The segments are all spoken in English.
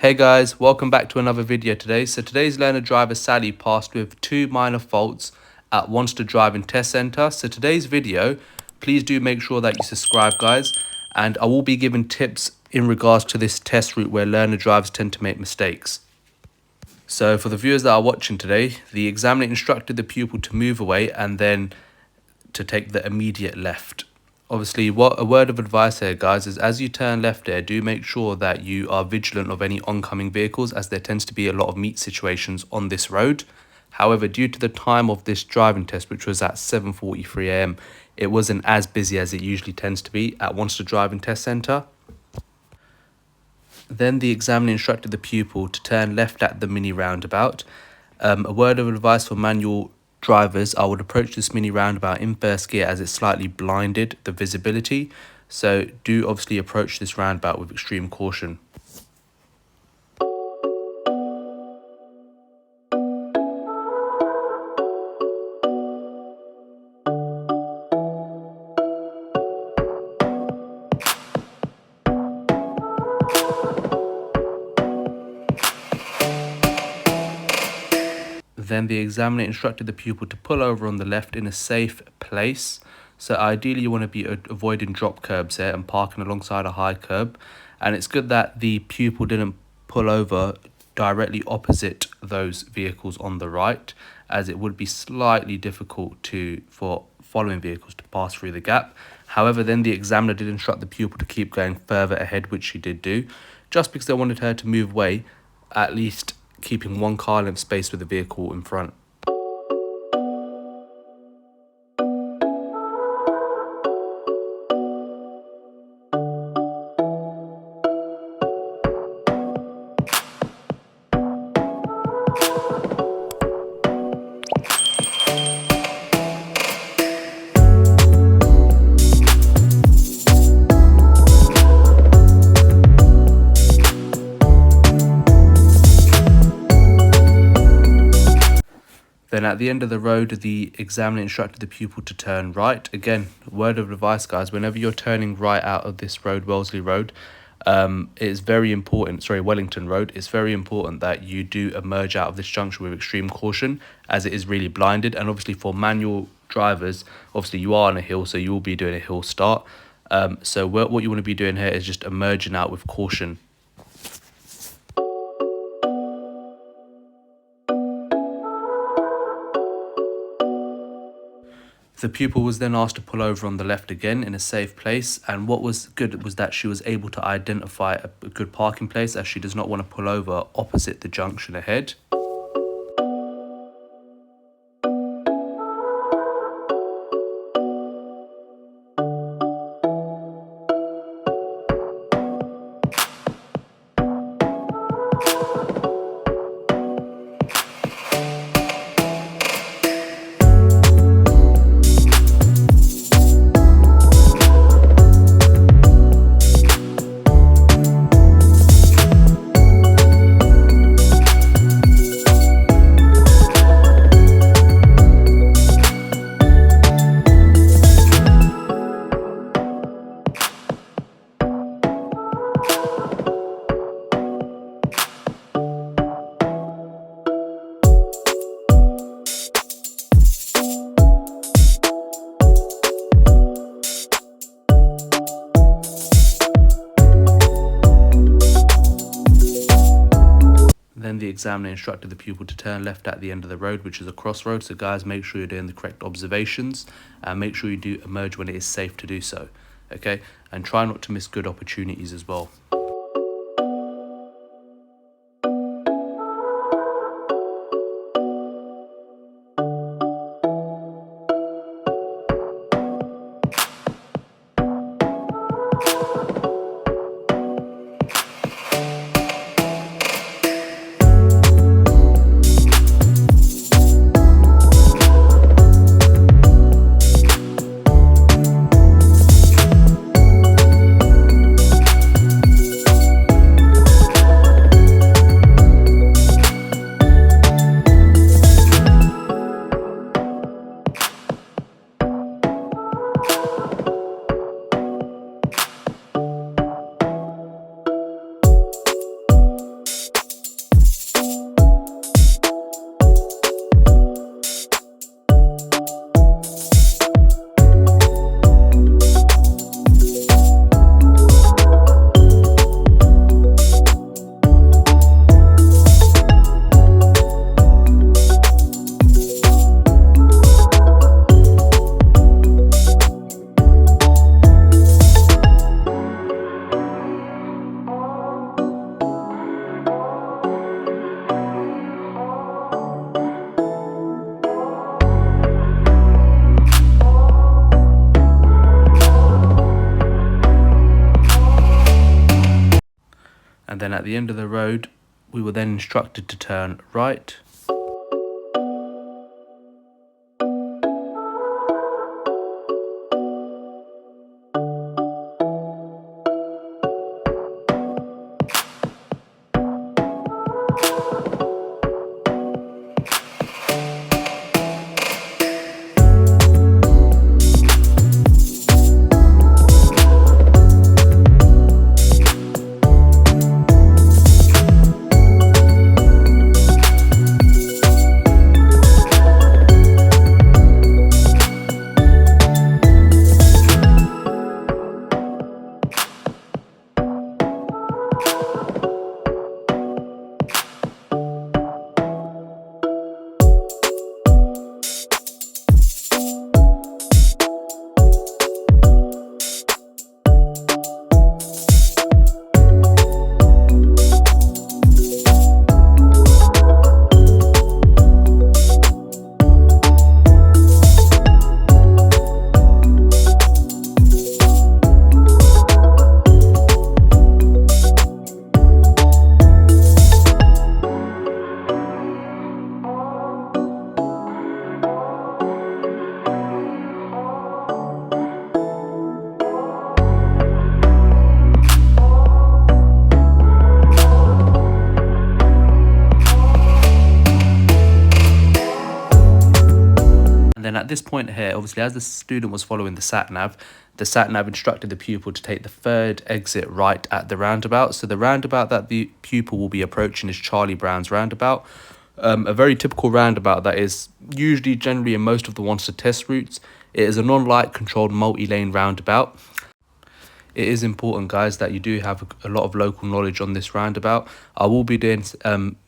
Hey guys, welcome back to another video today. So today's learner driver Sally passed with 2 minor faults at Wanstead Driving Test Centre. So today's video, please do make sure that you subscribe guys, and I will be giving tips in regards to this test route where learner drivers tend to make mistakes. So for the viewers that are watching today, the examiner instructed the pupil to move away and then to take the immediate left. Obviously, what a word of advice here guys is, as you turn left there, do make sure that you are vigilant of any oncoming vehicles, as there tends to be a lot of meet situations on this road. However, due to the time of this driving test, which was at 7:43 AM, it wasn't as busy as it usually tends to be at Wanstead Driving Test Centre. Then the examiner instructed the pupil to turn left at the mini roundabout. A word of advice for manual drivers: I would approach this mini roundabout in first gear as it slightly blinded the visibility, so do obviously approach this roundabout with extreme caution. Then the examiner instructed the pupil to pull over on the left in a safe place. So ideally you want to be avoiding drop curbs here and parking alongside a high curb. And it's good that the pupil didn't pull over directly opposite those vehicles on the right, as it would be slightly difficult for following vehicles to pass through the gap. However, then the examiner did instruct the pupil to keep going further ahead, which she did do, just because they wanted her to move away, at least keeping one car length space with the vehicle in front. Then at the end of the road, the examiner instructed the pupil to turn right. Again, word of advice guys, whenever you're turning right out of this road, Wellesley Road, it's very important, Wellington Road, it's very important that you do emerge out of this junction with extreme caution, as it is really blinded. And obviously for manual drivers, obviously you are on a hill, so you will be doing a hill start. So what you want to be doing here is just emerging out with caution. The pupil was then asked to pull over on the left again in a safe place, and what was good was that she was able to identify a good parking place, as she does not want to pull over opposite the junction ahead. Then the examiner instructed the pupil to turn left at the end of the road, which is a crossroad. So guys, make sure you're doing the correct observations and make sure you do emerge when it is safe to do so. Okay, and try not to miss good opportunities as well. at the end of the road we were then instructed to turn right. And then at this point here, obviously as the student was following the sat-nav instructed the pupil to take the third exit right at the roundabout. So the roundabout that the pupil will be approaching is Charlie Brown's roundabout. A very typical roundabout that is usually generally in most of the Wanstead test routes. It is a non-light controlled multi-lane roundabout. It is important, guys, that you do have a lot of local knowledge on this roundabout. I will be doing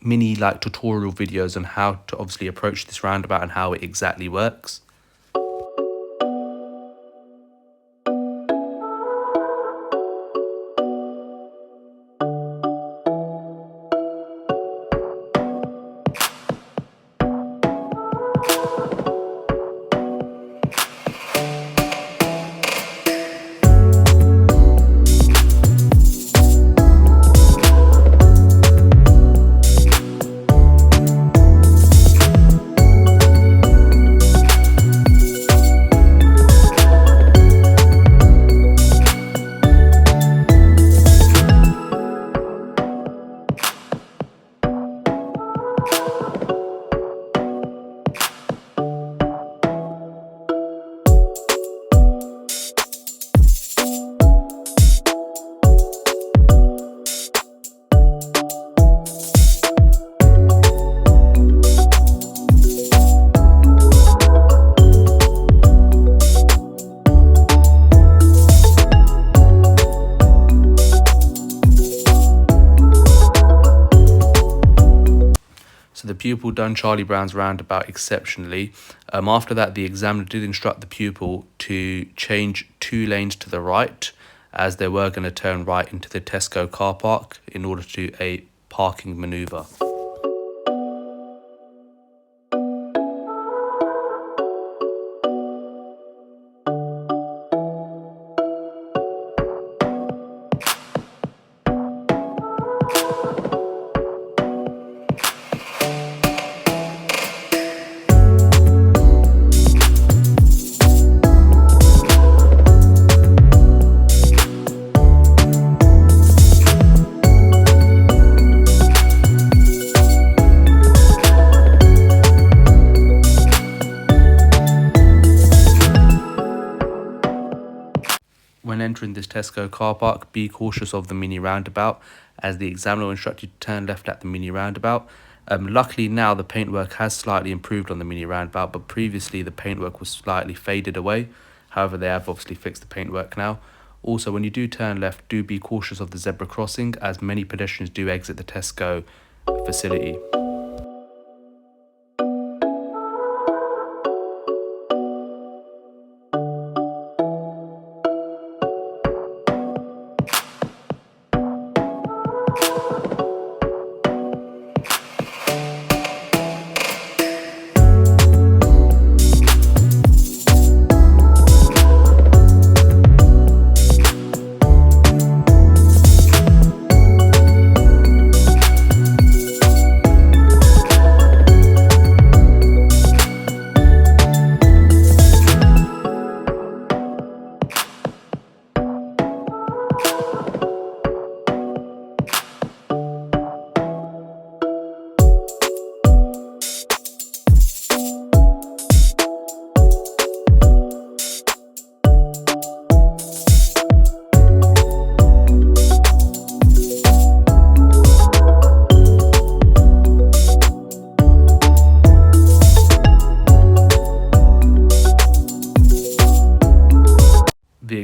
mini tutorial videos on how to obviously approach this roundabout and how it exactly works. So the pupil done Charlie Brown's roundabout exceptionally. After that, the examiner did instruct the pupil to change 2 lanes to the right, as they were going to turn right into the Tesco car park in order to do a parking manoeuvre. When entering this Tesco car park, be cautious of the mini roundabout, as the examiner instructed you to turn left at the mini roundabout. Luckily now the paintwork has slightly improved on the mini roundabout, but previously the paintwork was slightly faded away. However, they have obviously fixed the paintwork now. Also, when you do turn left, do be cautious of the zebra crossing, as many pedestrians do exit the Tesco facility.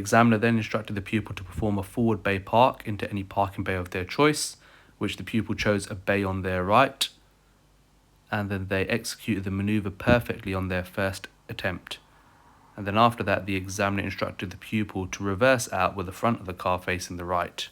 examiner then instructed the pupil to perform a forward bay park into any parking bay of their choice, which the pupil chose a bay on their right, and then they executed the maneuver perfectly on their first attempt. And then after that, the examiner instructed the pupil to reverse out with the front of the car facing the right.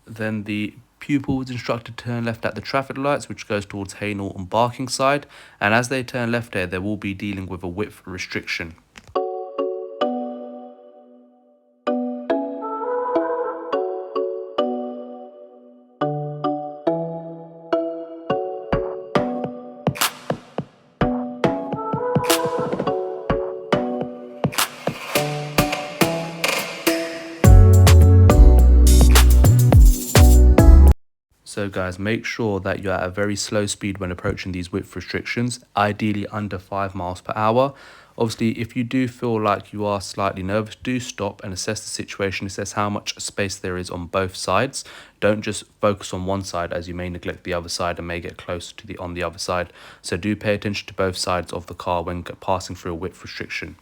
Then the pupil was instructed to turn left at the traffic lights, which goes towards Hay Norton Barking side, and as they turn left here, they will be dealing with a width restriction. So guys, make sure that you're at a very slow speed when approaching these width restrictions, ideally under 5 miles per hour. Obviously, if you do feel like you are slightly nervous, do stop and assess the situation, assess how much space there is on both sides. Don't just focus on one side, as you may neglect the other side and may get close to on the other side. So do pay attention to both sides of the car when passing through a width restriction.